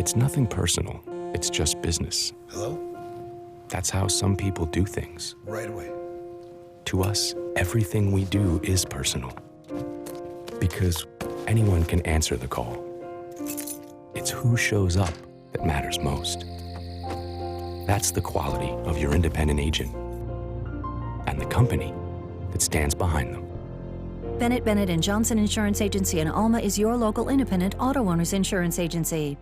It's nothing personal. It's just business. Hello? That's how some people do things. Right away. To us, everything we do is personal. Because anyone can answer the call. It's who shows up that matters most. That's the quality of your independent agent and the company that stands behind them. Bennett Bennett & Johnson Insurance Agency in Alma is your local independent auto owners insurance agency.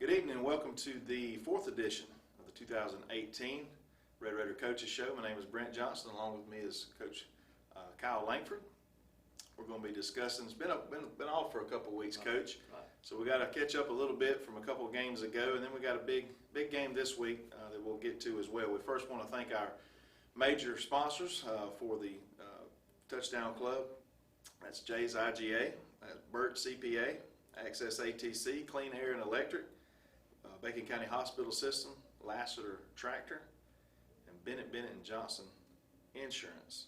Good evening and welcome to the 4th edition of the 2018 Red Raider Coaches Show. My name is Brent Johnson. Along with me is Coach Kyle Langford. We're going to be discussing, it's been off for a couple of weeks, Coach. Right. So we got to catch up a little bit from a couple of games ago, and then we got a big game this week that we'll get to as well. We first want to thank our major sponsors for the Touchdown Club. That's Jay's IGA, that's Burt CPA, Access ATC, Clean Air and Electric, Bacon County Hospital System, Lassiter Tractor, and Bennett Bennett & Johnson Insurance.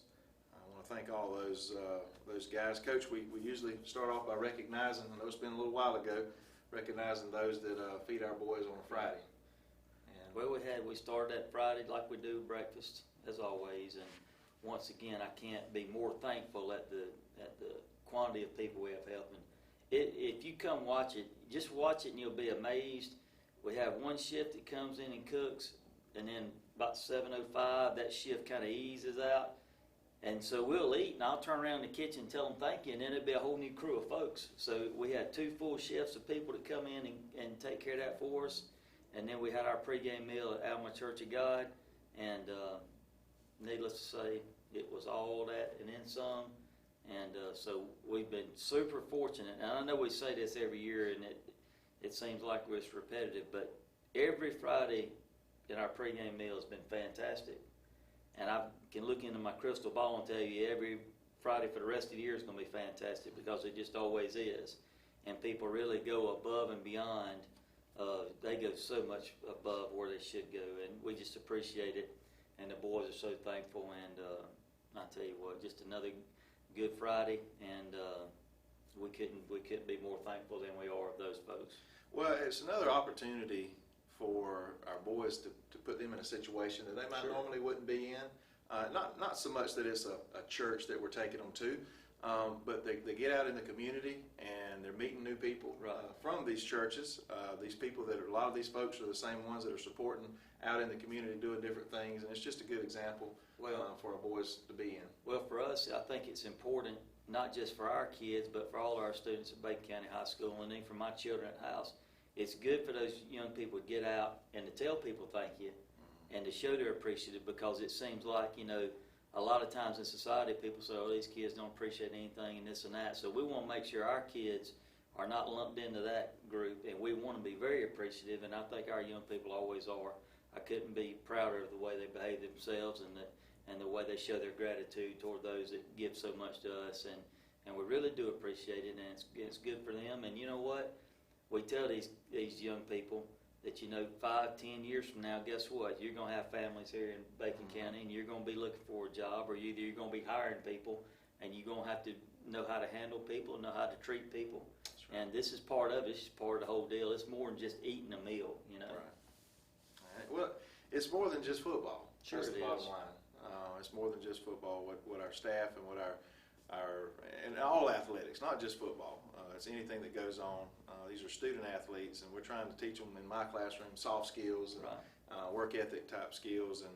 I want to thank all those guys. Coach, we usually start off by recognizing, I know it's been a little while ago, recognizing those that feed our boys on a Friday. And well, we started that Friday like we do breakfast as always, and once again I can't be more thankful at the quantity of people we have helping. If you come watch it, just watch it and you'll be amazed. We have one shift that comes in and cooks, and then about 7:05 that shift kind of eases out, and so we'll eat and I'll turn around in the kitchen and tell them thank you, and then it'll be a whole new crew of folks. So we had 2 full shifts of people that come in and take care of that for us, and then we had our pregame meal at Alma Church of God, and needless to say, it was all that and then some. And so we've been super fortunate, and I know we say this every year, and it seems like it's repetitive, but every Friday in our pregame meal has been fantastic. And I can look into my crystal ball and tell you every Friday for the rest of the year is going to be fantastic, because it just always is. And people really go above and beyond. They go so much above where they should go, and we just appreciate it. And the boys are so thankful, and I tell you what, just another Good Friday, and we couldn't be more thankful than we are of those folks. Well, it's another opportunity for our boys to put them in a situation that they might normally wouldn't be in. Not so much that it's a church that we're taking them to, but they get out in the community and they're meeting new people from these churches. These people a lot of these folks are the same ones that are supporting out in the community doing different things, and it's just a good example for our boys to be in. Well, for us, I think it's important, not just for our kids, but for all our students at Bacon County High School, and even for my children at the house. It's good for those young people to get out and to tell people thank you, and to show they're appreciative, because it seems like, a lot of times in society people say, oh, these kids don't appreciate anything and this and that. So we want to make sure our kids are not lumped into that group, and we want to be very appreciative, and I think our young people always are. I couldn't be prouder of the way they behave themselves and the way they show their gratitude toward those that give so much to us, and we really do appreciate it, and it's good for them. And you know what? We tell these young people that 5-10 years from now, guess what? You're going to have families here in Bacon County, and you're going to be looking for a job, or either you're going to be hiring people, and you're going to have to know how to handle people, know how to treat people. Right. And this is part of it. It's part of the whole deal. It's more than just eating a meal, Right. All right. Well, it's more than just football. Sure, that's the bottom is. line. It's more than just football. What our staff and what our and all athletics, not just football. It's anything that goes on. These are student athletes, and we're trying to teach them in my classroom soft skills and work ethic type skills, and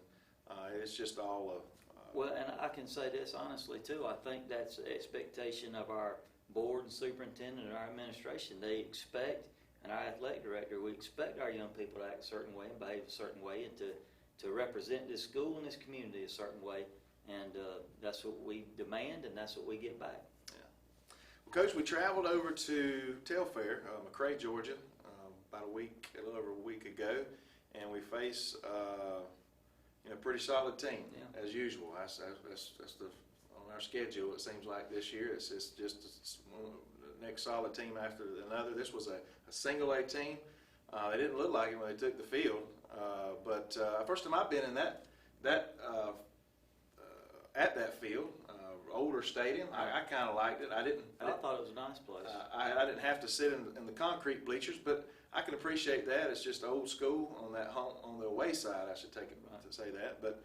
it's just all well, and I can say this honestly too. I think that's the expectation of our board and superintendent and our administration. They expect, and our athletic director, we expect our young people to act a certain way and behave a certain way, and to represent this school and this community a certain way, and that's what we demand, and that's what we get back. Yeah, Coach, we traveled over to Telfair, McRae, Georgia, about a little over a week ago, and we face a pretty solid team, as usual. That's the on our schedule. It seems like this year it's just the next solid team after another. This was a single A team. They didn't look like it when they took the field, but first time I've been in at that field. Older stadium. I kind of liked it. I thought it was a nice place. I didn't have to sit in the concrete bleachers, but I can appreciate that. It's just old school on the away side. I should take it to say that, but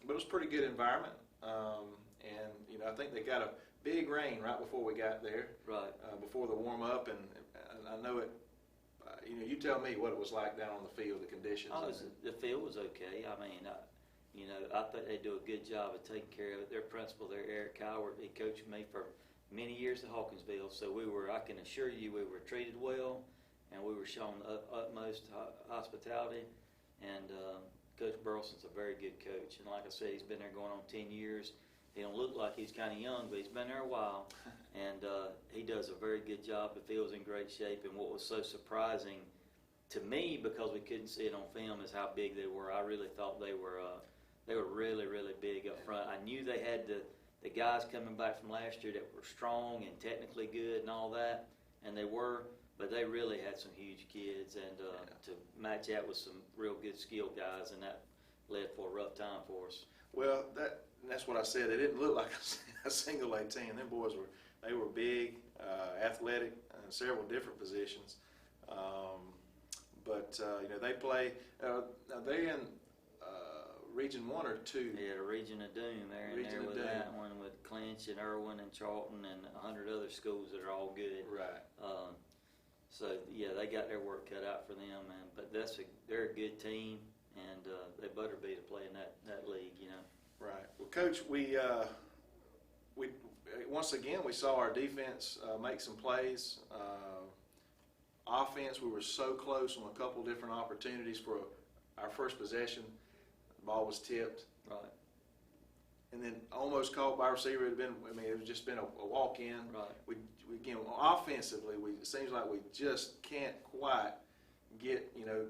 it was a pretty good environment. And I think they got a big rain right before we got there. Right. Before the warm up, and I know it. You tell me what it was like down on the field, the conditions. The field was okay. I mean. I think they do a good job of taking care of it. Their principal there, Eric Coward, he coached me for many years at Hawkinsville, so I can assure you, we were treated well, and we were shown the utmost hospitality. And Coach Burleson's a very good coach, and like I said, he's been there going on 10 years. He don't look like he's kind of young, but he's been there a while, and he does a very good job. The field's in great shape, and what was so surprising to me, because we couldn't see it on film, is how big they were. I really thought they were really, really big up front. I knew they had the guys coming back from last year that were strong and technically good and all that, and they were, but they really had some huge kids, and to match that with some real good skilled guys, and that led for a rough time for us. Well, that's what I said. They didn't look like a single A team. Them boys were big, athletic, in several different positions. But they play. They're in Region 1 or 2. Yeah, Region of Doom. They're in there with that one with Clinch and Irwin and Charlton and 100 other schools that are all good. Right. So yeah, they got their work cut out for them, man. But they're a good team, and they better be to play in that league, Right. Well, Coach, we once again we saw our defense make some plays. Offense, we were so close on a couple different opportunities for our first possession. The ball was tipped. Right. And then almost caught by a receiver. It had just been a walk-in. Right. We again, offensively, it seems like we just can't quite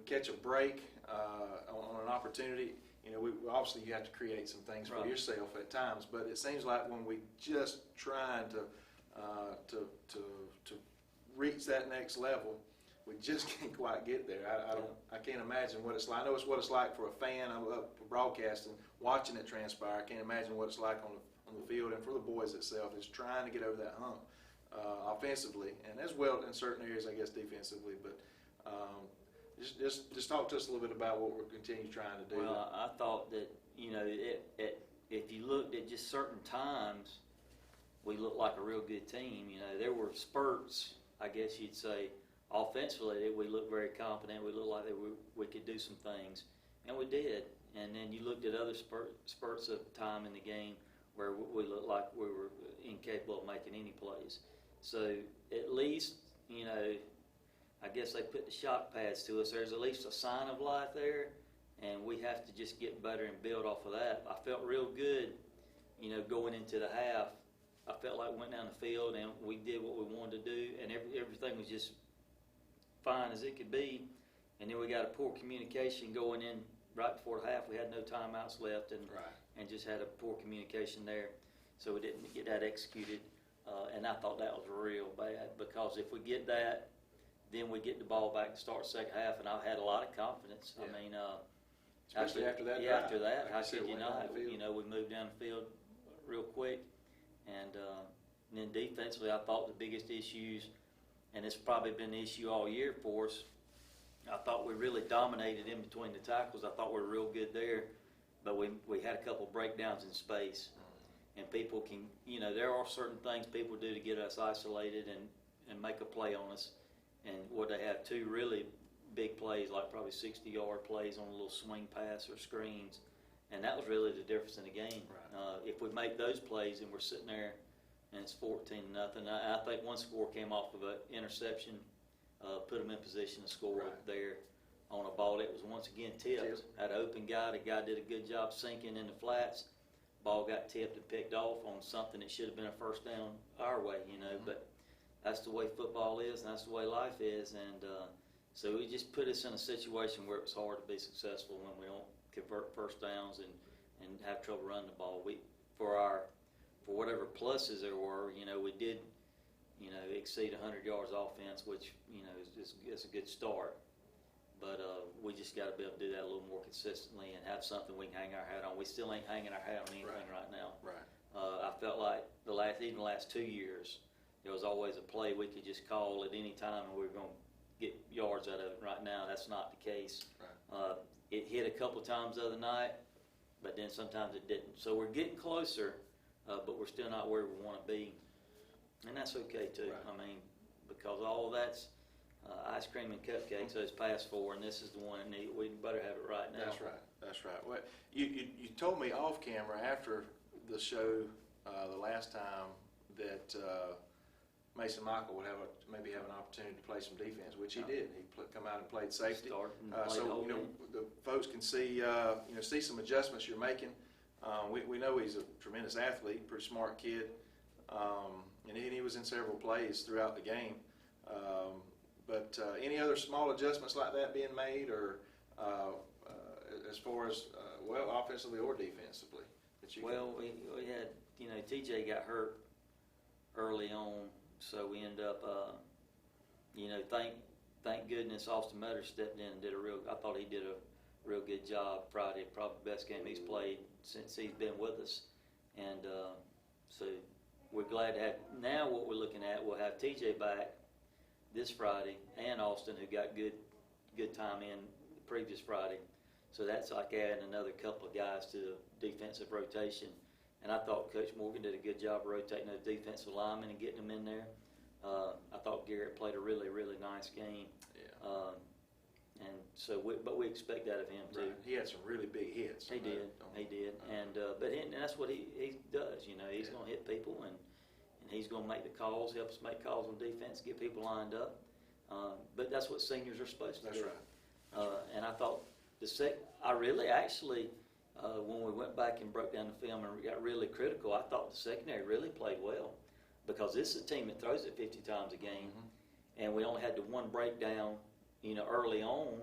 catch a break on an opportunity. Obviously you have to create some things for yourself at times, but it seems like when we just trying to reach that next level, we just can't quite get there. I can't imagine what it's like. I know it's what it's like for a fan. I'm up for broadcasting, watching it transpire. I can't imagine what it's like on the field, and for the boys itself, is trying to get over that hump offensively, and as well in certain areas, I guess, defensively. But just talk to us a little bit about what we're continuing trying to do. Well, I thought that if you looked at just certain times, we looked like a real good team. There were spurts, I guess you'd say. Offensively, we looked very confident. We looked like we could do some things, and we did. And then you looked at other spurts of time in the game where we looked like we were incapable of making any plays. So at least, I guess they put the shock pads to us. There's at least a sign of life there, and we have to just get better and build off of that. I felt real good, going into the half. I felt like we went down the field and we did what we wanted to do, and everything was just fine as it could be. And then we got a poor communication going in right before the half. We had no timeouts left, and just had a poor communication there, so we didn't get that executed. And I thought that was real bad, because if we get that, then we get the ball back to start the second half, and I had a lot of confidence. Yeah. I mean, especially after that. Yeah, after that, like how could you not? We moved down the field real quick, and then defensively, I thought the biggest issues, and it's probably been the issue all year for us. I thought we really dominated in between the tackles. I thought we were real good there, but we had a couple breakdowns in space. And people can, there are certain things people do to get us isolated and make a play on us. And they have two really big plays, like probably 60-yard plays on a little swing pass or screens. And that was really the difference in the game. Right. If we make those plays and we're sitting there and it's 14-0, I think one score came off of an interception, put them in position to score there on a ball that was once again tipped. Had an open guy. The guy did a good job sinking in the flats. ball got tipped and picked off on something that should have been a first down our way, but that's the way football is and that's the way life is. And so it just put us in a situation where it was hard to be successful when we don't convert first downs and have trouble running the ball. For whatever pluses there were, we did, exceed 100 yards offense, which, is a good start. But we just got to be able to do that a little more consistently and have something we can hang our hat on. We still ain't hanging our hat on anything right now. Right. I felt like even the last 2 years, there was always a play we could just call at any time and we were going to get yards out of it. Right now, that's not the case. Right. It hit a couple of times the other night, but then sometimes it didn't. So we're getting closer, but we're still not where we want to be. And that's okay, too. Right. Because all of that's ice cream and cupcakes, those past four, and this is the one that we better have it right now. That's right. Well, you told me off camera after the show the last time that Mason Michael would maybe have an opportunity to play some defense, which he did. He come out and played safety. So the folks can see see some adjustments you're making. We know he's a tremendous athlete, pretty smart kid, and he was in several plays throughout the game. But any other small adjustments like that being made, or as far as offensively or defensively? We had TJ got hurt early on, so we ended up thank goodness Austin Mutter stepped in and did I thought he did a real good job Friday, probably the best game he's played since he's been with us, and so we're glad to have. Now what we're looking at, we'll have TJ back this Friday, and Austin, who got good time in the previous Friday. So that's like adding another couple of guys to the defensive rotation. And I thought Coach Morgan did a good job of rotating those defensive linemen and getting them in there. I thought Garrett played a really, really nice game. Yeah. And so, but we expect that of him too. Right. He had some really big hits. He did. And that's what he does. He's going to hit people and he's going to make the calls, help us make calls on defense, get people lined up. But that's what seniors are supposed to do. That's right. And I thought I really actually, when we went back and broke down the film and got really critical, I thought the secondary really played well, because this is a team that throws it 50 times a game, and we only had the one breakdown, early on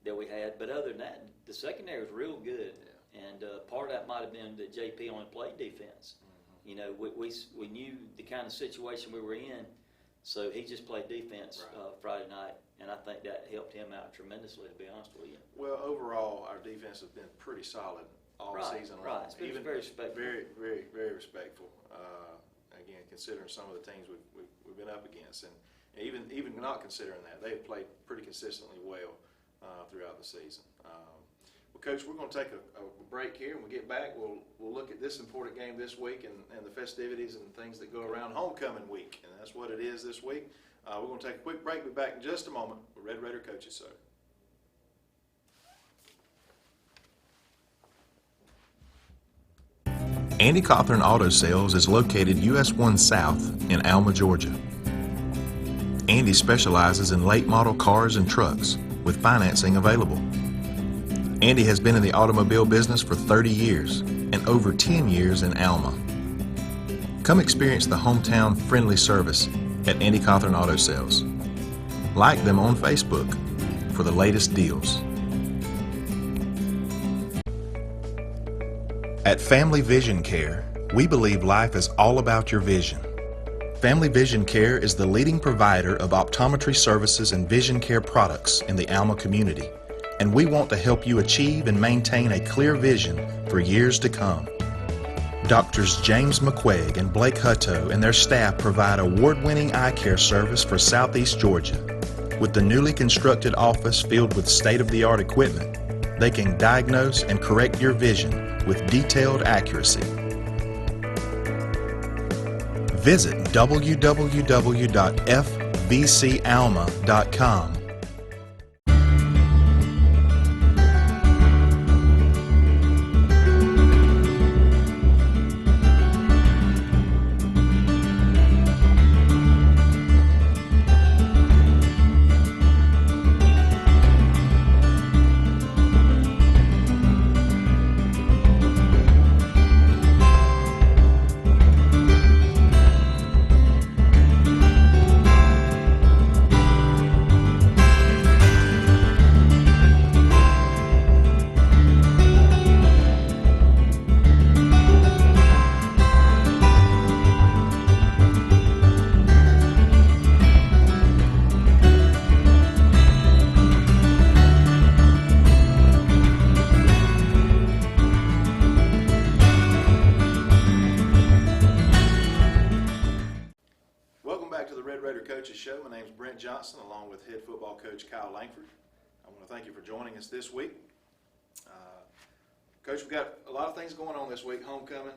that we had. But other than that, the secondary was real good, and part of that might have been that JP only played defense. We knew the kind of situation we were in, so he just played defense Friday night, and I think that helped him out tremendously, to be honest with you. Well, overall, our defense has been pretty solid all season long. Right, it's been very respectful. Very, very, very respectful. Again, considering some of the teams we've been up against, and even not considering that, they've played pretty consistently well throughout the season. Well, Coach, we're going to take a break here. When we get back, we'll look at this important game this week and the festivities and things that go around homecoming week, and that's what it is this week. We're going to take a quick break. We'll be back in just a moment with Red Raider Coaches Show. Andy Cawthorn Auto Sales is located US 1 South in Alma, Georgia. Andy specializes in late model cars and trucks with financing available. Andy has been in the automobile business for 30 years and over 10 years in Alma. Come experience the hometown friendly service at Andy Cawthorn Auto Sales. Like them on Facebook for the latest deals. At Family Vision Care, we believe life is all about your vision. Family Vision Care is the leading provider of optometry services and vision care products in the Alma community, and we want to help you achieve and maintain a clear vision for years to come. Doctors James McQuaig and Blake Hutto and their staff provide award-winning eye care service for Southeast Georgia. With the newly constructed office filled with state-of-the-art equipment, they can diagnose and correct your vision with detailed accuracy. Visit www.fvcalma.com. back to the Red Raider Coaches Show. My name is Brent Johnson, along with head football coach Kyle Langford. I want to thank you for joining us this week. Coach, we've got a lot of things going on this week. Homecoming,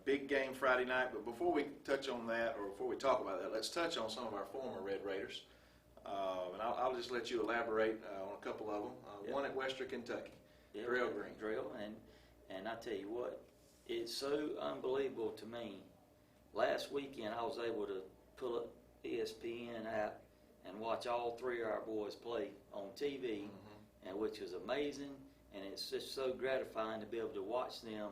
big game Friday night. But before we touch on that, or before we talk about that, let's touch on some of our former Red Raiders. And I'll just let you elaborate on a couple of them. One at Western Kentucky, Drell Green. Drell, and I tell you what, it's so unbelievable to me. Last weekend, I was able to pull up ESPN app and watch all three of our boys play on TV, and which was amazing. And it's just so gratifying to be able to watch them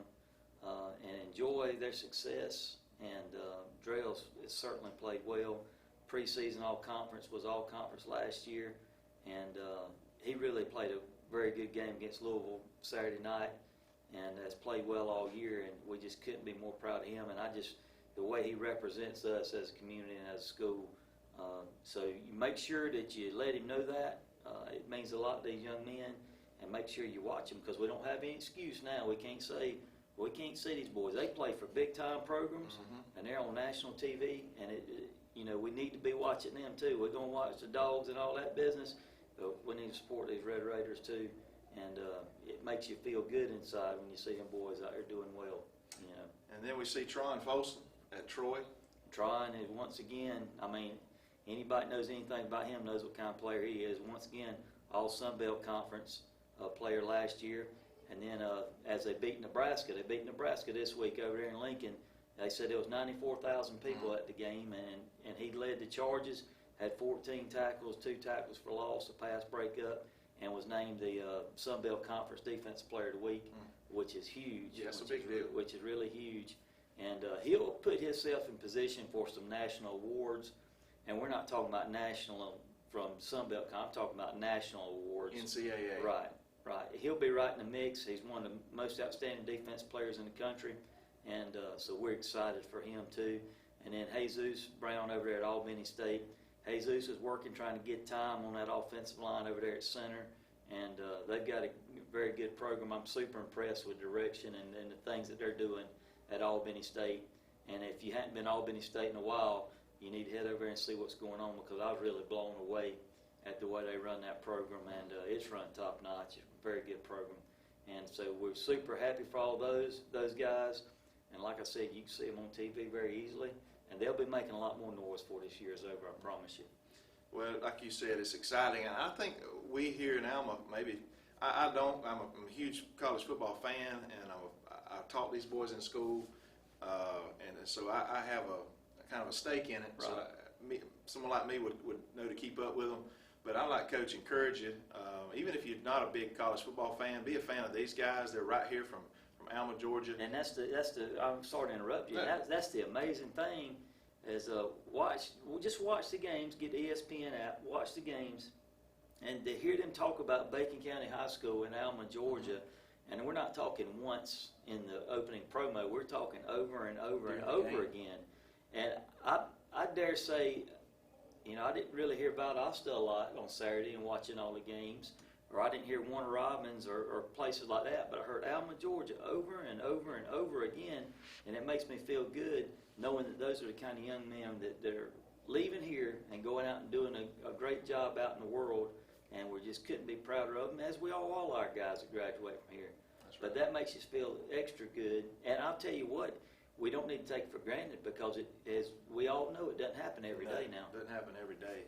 and enjoy their success. And Drell's certainly played well. Preseason all-conference was all-conference last year, and he really played a very good game against Louisville Saturday night, and has played well all year. And we just couldn't be more proud of him. And the way he represents us as a community and as a school. So you make sure that you let him know that. It means a lot to these young men. And make sure you watch them, because we don't have any excuse now. We can't see these boys. They play for big time programs, and they're on national TV. And we need to be watching them too. We're gonna watch the dogs and all that business, but we need to support these Red Raiders too. And it makes you feel good inside when you see them boys out there doing well. And then we see Tron Folsom at Troy. Tron is, once again, I mean, anybody knows anything about him knows what kind of player he is. Once again, all Sun Belt Conference player last year. And then as they beat Nebraska this week over there in Lincoln. They said there was 94,000 people at the game, and he led the charges, had 14 tackles, 2 tackles for loss, a pass breakup, and was named the Sun Belt Conference Defensive Player of the Week, which is huge. Yeah, that's a big deal. Which is really huge. And he'll put himself in position for some national awards. And we're not talking about national from Sun Belt. I'm talking about national awards. NCAA. Right. He'll be right in the mix. He's one of the most outstanding defense players in the country. And so we're excited for him too. And then Jesus Brown over there at Albany State. Jesus is working, trying to get time on that offensive line over there at center. And they've got a very good program. I'm super impressed with direction and the things that they're doing at Albany State. And if you hadn't been to Albany State in a while, you need to head over there and see what's going on, because I was really blown away at the way they run that program, and it's run top notch. It's a very good program. And so we're super happy for all those guys. And like I said, you can see them on TV very easily, and they'll be making a lot more noise for this year's over, I promise you. Well, like you said, it's exciting, and I think we here in Alma, maybe, I'm a huge college football fan, and I taught these boys in school, and so I have a kind of a stake in it. Right. So someone like me would know to keep up with them. But I like Coach encourage you, even if you're not a big college football fan, be a fan of these guys. They're right here from Alma, Georgia. And that's the I'm sorry to interrupt you. No. That's the amazing thing is just watch the games, get the ESPN app, watch the games, and to hear them talk about Bacon County High School in Alma, Georgia. And we're not talking once in the opening promo. We're talking over and over and over again. And I dare say, I didn't really hear about Asta a lot on Saturday and watching all the games, or I didn't hear Warner Robins or places like that, but I heard Alma, Georgia over and over and over again, and it makes me feel good knowing that those are the kind of young men that are leaving here and going out and doing a great job out in the world, and we just couldn't be prouder of them, as we all our guys that graduate from here. That's right. But that makes us feel extra good, and I'll tell you what, we don't need to take it for granted, because as we all know, it doesn't happen every day now. It doesn't happen every day.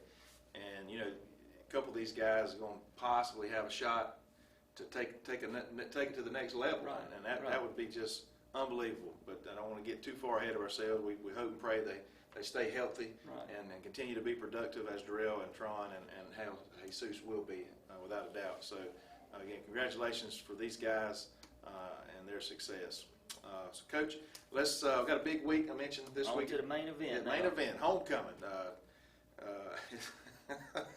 And, a couple of these guys are going to possibly have a shot to take it to the next level. Right. And that would be just unbelievable. But I don't want to get too far ahead of ourselves. We hope and pray they stay healthy, Right. and continue to be productive as Darrell and Tron and how Jesus will be, without a doubt. So, again, congratulations for these guys and their success. So, Coach, we've got a big week. I mentioned this week. On to the main event. The main event, homecoming.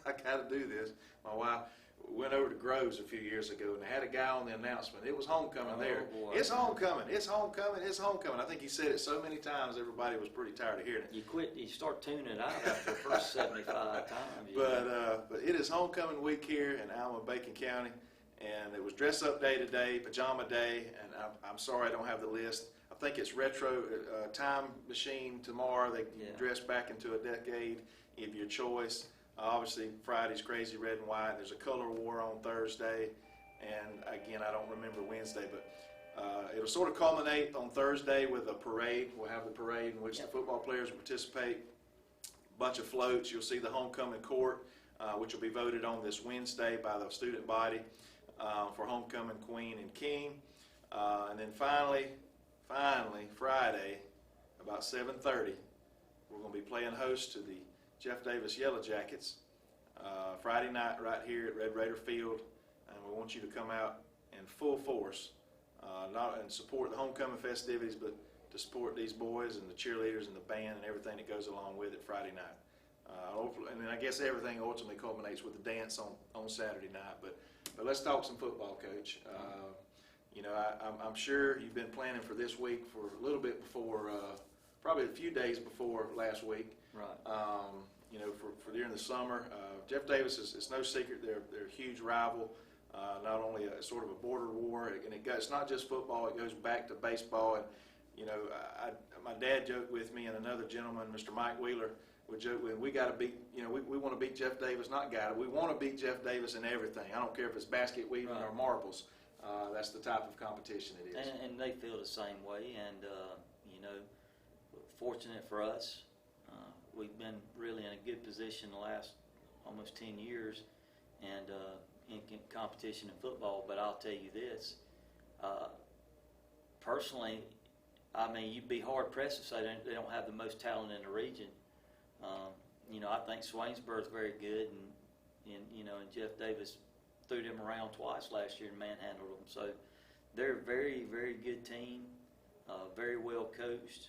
I got to do this. My wife went over to Groves a few years ago, and they had a guy on the announcement. It was homecoming there. Boy. It's homecoming. It's homecoming. It's homecoming. I think he said it so many times, everybody was pretty tired of hearing it. You start tuning it out after the first 75 times. But it is homecoming week here in Alma, Bacon County, and it was dress up day today, pajama day, and I'm sorry I don't have the list. I think it's retro time machine tomorrow. They Yeah. dress back into a decade of your choice. Obviously, Friday's crazy red and white. There's a color war on Thursday, and again, I don't remember Wednesday, but it'll sort of culminate on Thursday with a parade. We'll have the parade in which the football players will participate. Bunch of floats. You'll see the homecoming court, which will be voted on this Wednesday by the student body for homecoming queen and king. And then finally, Friday, about 7:30, we're going to be playing host to the Jeff Davis Yellow Jackets Friday night right here at Red Raider Field, and we want you to come out in full force, not and support the homecoming festivities, but to support these boys and the cheerleaders and the band and everything that goes along with it Friday night. And then I guess everything ultimately culminates with the dance on Saturday night. But let's talk some football, Coach. You know, I'm sure you've been planning for this week for a little bit before, probably a few days before last week. Right. You know, for during the summer. Jeff Davis it's no secret they're a huge rival. Not only a sort of a border war, and it's not just football. It goes back to baseball. And you know, my dad joked with me, and another gentleman, Mr. Mike Wheeler, would joke with, we got to beat. You know, we want to beat Jeff Davis. Not got to. We want to beat Jeff Davis in everything. I don't care if it's basket weaving Right. or marbles. That's the type of competition it is. And they feel the same way. And you know, fortunate for us, we've been really in a good position the last almost 10 years, and in competition in football. But I'll tell you this, personally, I mean, you'd be hard pressed to say they don't have the most talent in the region. You know, I think Swainsboro's very good, and you know, and Jeff Davis threw them around twice last year and manhandled them. So they're a very, very good team, very well coached,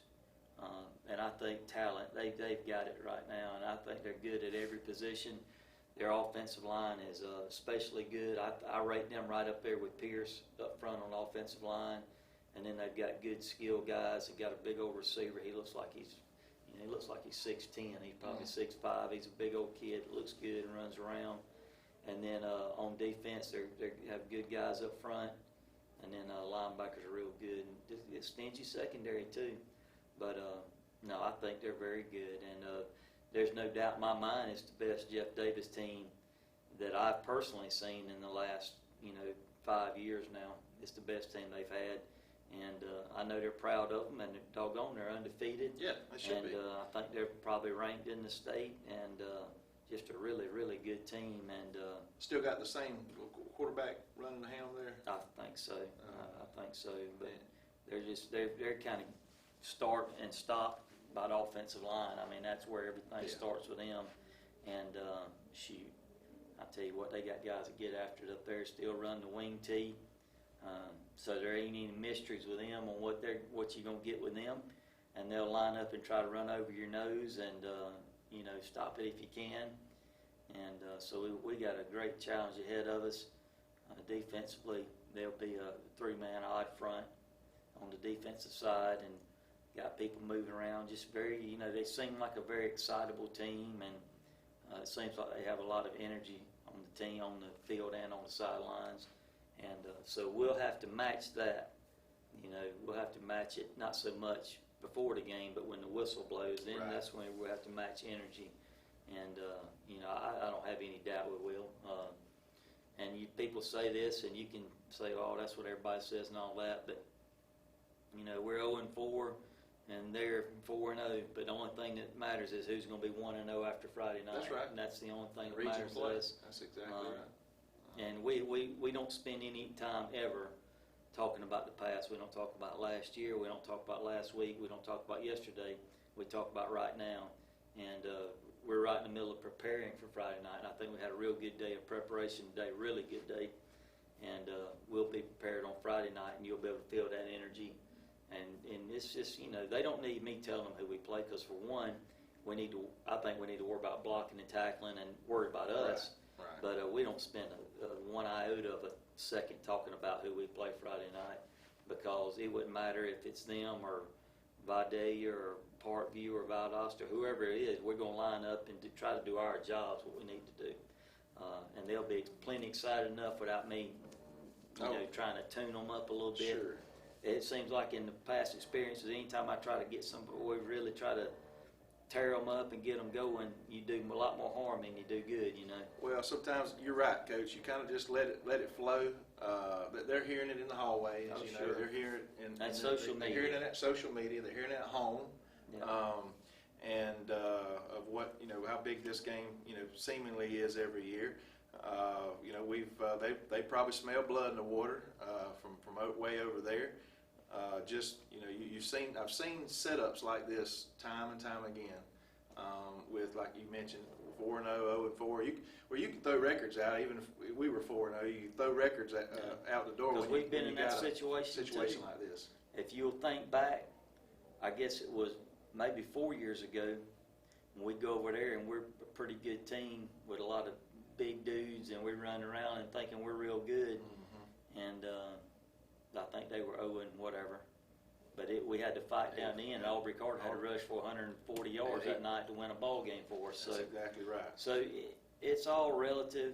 and I think talent, they've got it right now, and I think they're good at every position. Their offensive line is especially good. I rate them right up there with Pierce up front on the offensive line, and then they've got good skill guys. They've got a big old receiver. He looks like he's 6'10". He's probably 6'5". He's a big old kid. Looks good and runs around. And then on defense, they have good guys up front, and then linebackers are real good. And it's stingy secondary too, but no, I think they're very good. And there's no doubt in my mind it's the best Jeff Davis team that I've personally seen in the last 5 years now. It's the best team they've had. And I know they're proud of them, and doggone, they're undefeated. Yeah, they should be. And I think they're probably ranked in the state, and just a really, really good team. And Still got the same quarterback running the handle there? I think so. I think so. But they're kind of start and stop by the offensive line. I mean, that's where everything starts with them. And shoot, I tell you what, they got guys that get after it up there. Still run the wing tee. So there ain't any mysteries with them on what you're gonna get with them, and they'll line up and try to run over your nose and stop it if you can. And so we got a great challenge ahead of us. Defensively, there'll be a 3-man odd front on the defensive side, and got people moving around. Just very, they seem like a very excitable team, and it seems like they have a lot of energy on the team, on the field, and on the sidelines. And so we'll have to match that. We'll have to match it, not so much before the game, but when the whistle blows, then Right. That's when we'll have to match energy. And, I don't have any doubt we will. And people say this, and you can say, oh, that's what everybody says and all that, but, we're 0-4, and they're 4-0, but the only thing that matters is who's going to be 1-0 after Friday night. That's right. And that's the only thing that Region matters to play. us. That's exactly right. And we don't spend any time ever talking about the past. We don't talk about last year. We don't talk about last week. We don't talk about yesterday. We talk about right now. And we're right in the middle of preparing for Friday night. And I think we had a real good day of preparation today, really good day. And we'll be prepared on Friday night, and you'll be able to feel that energy. And it's just, they don't need me telling them who we play, because for one, I think we need to worry about blocking and tackling and worry about us. Right. But we don't spend one iota of a second talking about who we play Friday night, because it wouldn't matter if it's them or Vidalia or Parkview or Valdosta, whoever it is. We're going to line up and try to do our jobs, what we need to do. And they'll be plenty excited enough without me, trying to tune them up a little bit. Sure. it seems like in the past experiences, anytime I try to get somebody, we really try to tear them up and get them going, you do a lot more harm than you do good, you know. Well, sometimes you're right, Coach. You kind of just let it flow. They're hearing it in the hallways. Oh, you know, sure. they're hearing it in That's they're social They're media. hearing it at social media. They're hearing it at home. Yeah. Of what, you know, how big this game, you know, seemingly is every year. You know, they probably smell blood in the water from way over there. Just, you know, I've seen setups like this time and time again with, like you mentioned, 4-0, 0-4. You can throw records out. Even if we were 4-0, you can throw records out the door. Because we've been in that situation too. Like this. If you'll think back, I guess it was maybe 4 years ago, when we go over there and we're a pretty good team with a lot of big dudes, and we run around and thinking we're real good, and I think they were 0 and whatever. But we had to fight down the end. Aubrey Carter had to rush for 140 yards that night to win a ball game for us. That's exactly right. So it's all relative.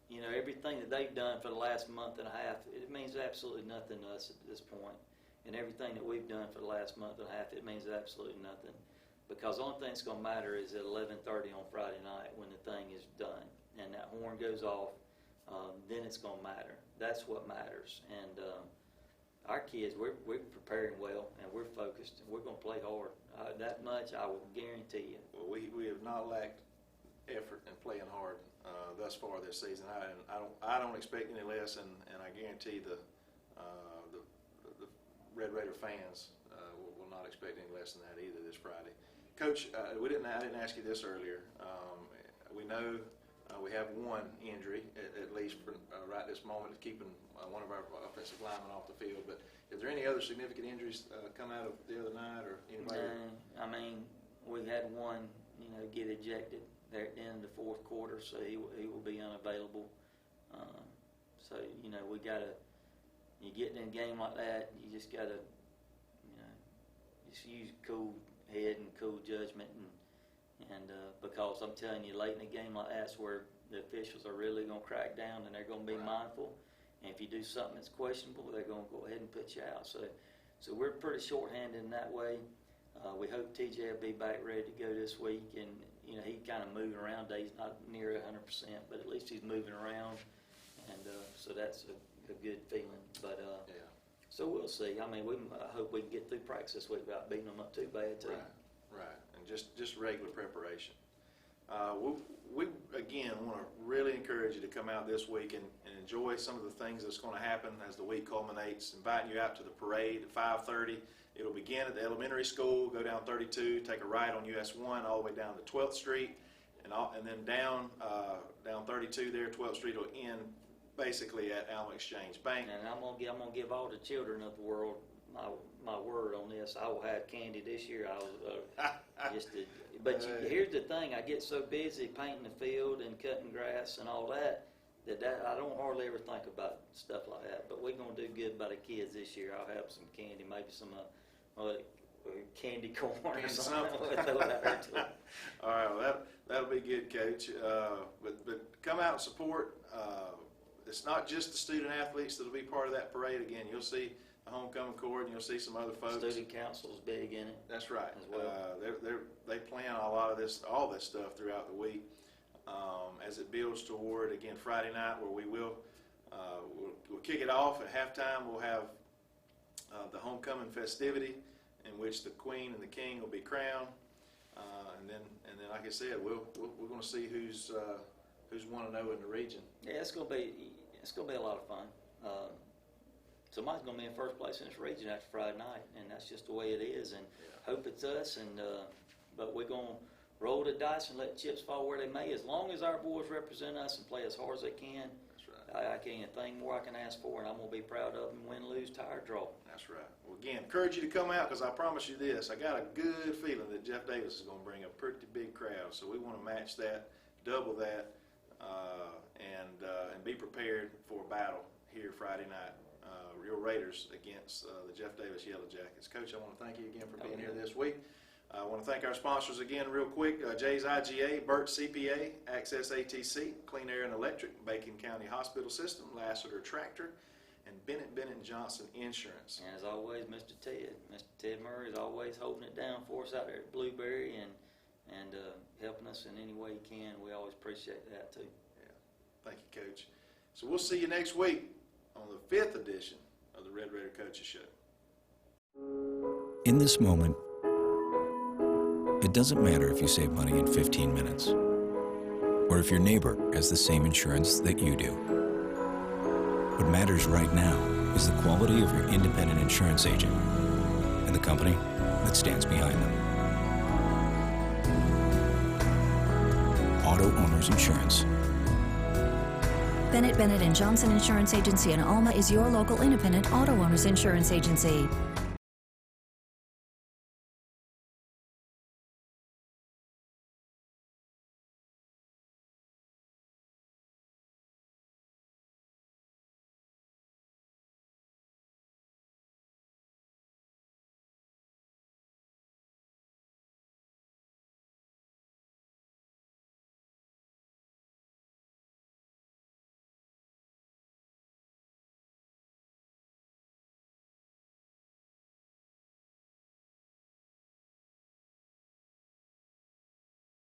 You know, everything that they've done for the last month and a half, it means absolutely nothing to us at this point. And everything that we've done for the last month and a half, it means absolutely nothing. Because the only thing that's going to matter is at 11:30 on Friday night when the thing is done and that horn goes off, then it's going to matter. That's what matters. And our kids, we're preparing well, and we're focused, and we're going to play hard. That much I will guarantee you. Well, we have not lacked effort in playing hard thus far this season. I don't expect any less, and I guarantee the Red Raider fans will not expect any less than that either this Friday. Coach, I didn't ask you this earlier. We know we have one injury, at least for right this moment, is keeping one of our offensive linemen off the field. But is there any other significant injuries come out of the other night, or anybody? No, I mean, we had one, you know, get ejected there at the end of the fourth quarter, so he will be unavailable. So, you know, we got to, you get in a game like that, you just got to, you know, just use cool head and cool judgment, and because I'm telling you, late in a game like that's where the officials are really going to crack down, and they're going to be mindful. And if you do something that's questionable, they're going to go ahead and put you out. So we're pretty short-handed in that way. We hope TJ will be back ready to go this week, and you know, he's kind of moving around. He's not near 100%, but at least he's moving around, and so that's a good feeling. But yeah. So we'll see. I mean, I hope we can get through practice this week without beating them up too bad too. Right, and just regular preparation. We again want to really encourage you to come out this week and enjoy some of the things that's going to happen as the week culminates. Inviting you out to the parade at 5:30. It'll begin at the elementary school, go down 32, take a right on US 1 all the way down to 12th Street, and then down 32 there, 12th Street will end basically at Alma Exchange Bank. And I'm gonna give all the children of the world my word on this. I will have candy this year. But here's the thing: I get so busy painting the field and cutting grass and all that I don't hardly ever think about stuff like that. But we're gonna do good by the kids this year. I'll have some candy, maybe some candy corn or something. All right, well, that'll be good, Coach. But come out and support. It's not just the student athletes that'll be part of that parade. Again, you'll see the homecoming court, and you'll see some other folks. Student council's big in it. That's right. As well. They plan all this stuff throughout the week as it builds toward, again, Friday night, where we'll kick it off at halftime. We'll have the homecoming festivity, in which the Queen and the King will be crowned, and then like I said, we're going to see who's 1-0 in the region. Yeah, it's gonna be a lot of fun. Somebody's gonna be in first place in this region after Friday night, and that's just the way it is. And hope it's us. And but we're gonna roll the dice and let chips fall where they may. As long as our boys represent us and play as hard as they can, That's right. I can't think more I can ask for, and I'm gonna be proud of them. Win, lose, tie, or draw. That's right. Well, again, encourage you to come out, because I promise you this: I got a good feeling that Jeff Davis is going to bring a pretty big crowd. So we want to match that, double that. And be prepared for a battle here Friday night. Real Raiders against the Jeff Davis Yellow Jackets. Coach, I want to thank you again for being here this week. I want to thank our sponsors again real quick. Jay's IGA, Burt CPA, Access ATC, Clean Air and Electric, Bacon County Hospital System, Lassiter Tractor, and Bennett & Johnson Insurance. And as always, Mr. Ted Murray is always holding it down for us out there at Blueberry and helping us in any way he can. We always appreciate that too. Yeah, thank you, Coach. So we'll see you next week on the 5th edition of the Red Raider Coaches Show. In this moment, it doesn't matter if you save money in 15 minutes or if your neighbor has the same insurance that you do. What matters right now is the quality of your independent insurance agent and the company that stands behind them. Auto Owners Insurance. Bennett & Johnson Insurance Agency in Alma is your local independent auto owners insurance agency.